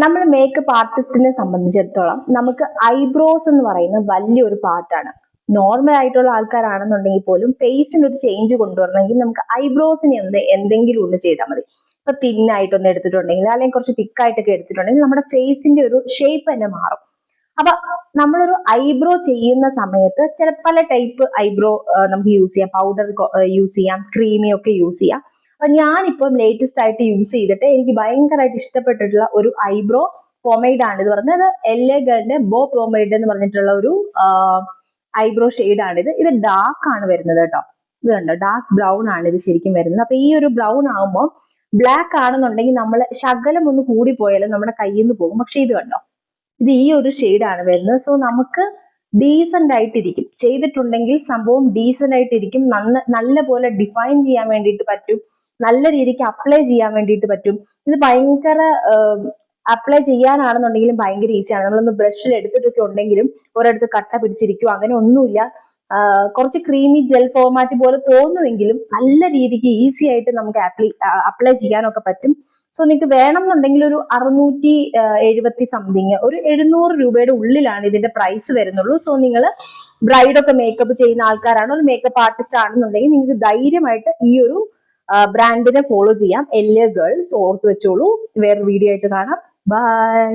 നമ്മൾ മേക്കപ്പ് ആർട്ടിസ്റ്റിനെ സംബന്ധിച്ചിടത്തോളം നമുക്ക് ഐബ്രോസ് എന്ന് പറയുന്ന വലിയൊരു പാർട്ടാണ്. നോർമൽ ആയിട്ടുള്ള ആൾക്കാരാണെന്നുണ്ടെങ്കിൽ പോലും ഫേസിന് ഒരു ചേഞ്ച് കൊണ്ടുവരണമെങ്കിൽ നമുക്ക് ഐബ്രോസിനെ എന്തെങ്കിലും ഒന്ന് ചെയ്താൽ മതി. ഇപ്പൊ തിന്നായിട്ടൊന്ന് എടുത്തിട്ടുണ്ടെങ്കിൽ അല്ലെങ്കിൽ കുറച്ച് തിക്കായിട്ടൊക്കെ എടുത്തിട്ടുണ്ടെങ്കിൽ നമ്മുടെ ഫേസിന്റെ ഒരു ഷേപ്പ് തന്നെ മാറും. അപ്പൊ നമ്മളൊരു ഐബ്രോ ചെയ്യുന്ന സമയത്ത് പല ടൈപ്പ് ഐബ്രോ നമുക്ക് യൂസ് ചെയ്യാം. പൗഡർ യൂസ് ചെയ്യാം, ക്രീമി ഒക്കെ യൂസ് ചെയ്യാം. അപ്പൊ ഞാനിപ്പം ലേറ്റസ്റ്റ് ആയിട്ട് യൂസ് ചെയ്തിട്ട് എനിക്ക് ഭയങ്കരമായിട്ട് ഇഷ്ടപ്പെട്ടിട്ടുള്ള ഒരു ഐബ്രോ പോമൈഡ് ആണ്. ഇത് പറഞ്ഞത് LA Girlന്റെ ബോ പോമൈഡ് എന്ന് പറഞ്ഞിട്ടുള്ള ഒരു ഐബ്രോ ഷെയ്ഡ് ആണിത്. ഇത് ഡാർക്ക് ആണ് വരുന്നത് കേട്ടോ. ഇത് കണ്ടോ, ഡാർക്ക് ബ്രൗൺ ആണ് ഇത് ശരിക്കും വരുന്നത്. അപ്പൊ ഈ ഒരു ബ്രൗൺ ആകുമ്പോൾ ബ്ലാക്ക് ആണെന്നുണ്ടെങ്കിൽ നമ്മൾ ശകലം ഒന്ന് കൂടി പോയാലും നമ്മുടെ കയ്യിൽ നിന്ന് പോകും. പക്ഷെ ഇത് കണ്ടോ, ഇത് ഈ ഒരു ഷെയ്ഡാണ് വരുന്നത്. സോ നമുക്ക് ഡീസന്റ് ആയിട്ടിരിക്കും ചെയ്തിട്ടുണ്ടെങ്കിൽ, സംഭവം ഡീസന്റ് ആയിട്ടിരിക്കും. നല്ല പോലെ ഡിഫൈൻ ചെയ്യാൻ വേണ്ടിയിട്ട് പറ്റും, നല്ല രീതിക്ക് അപ്ലൈ ചെയ്യാൻ വേണ്ടിയിട്ട് പറ്റും. ഇത് ഭയങ്കര അപ്ലൈ ചെയ്യാനാണെന്നുണ്ടെങ്കിലും ഭയങ്കര ഈസിയാണ്. നമ്മളൊന്ന് ബ്രഷിൽ എടുത്തിട്ടൊക്കെ ഉണ്ടെങ്കിലും ഒരിടത്ത് കട്ട പിടിച്ചിരിക്കും, അങ്ങനെ ഒന്നുമില്ല. കുറച്ച് ക്രീമി ജെൽ ഫോർമാറ്റ് പോലെ തോന്നുമെങ്കിലും നല്ല രീതിക്ക് ഈസി ആയിട്ട് നമുക്ക് അപ്ലൈ ചെയ്യാനൊക്കെ പറ്റും. സോ നിങ്ങൾക്ക് വേണം എന്നുണ്ടെങ്കിൽ ഒരു 670 സംതിങ്, ഒരു 700 രൂപയുടെ ഉള്ളിലാണ് ഇതിന്റെ പ്രൈസ് വരുന്നുള്ളൂ. സോ നിങ്ങൾ ബ്രൈഡൊക്കെ മേക്കപ്പ് ചെയ്യുന്ന ആൾക്കാരാണോ, ഒരു മേക്കപ്പ് ആർട്ടിസ്റ്റ് ആണെന്നുണ്ടെങ്കിൽ നിങ്ങൾക്ക് ധൈര്യമായിട്ട് ഈ ഒരു ബ്രാൻഡിനെ ഫോളോ ചെയ്യാം. LA Girl. സോ ഓർത്ത് വെച്ചോളൂ. വേറെ വീഡിയോ ആയിട്ട് കാണാം. ബൈ.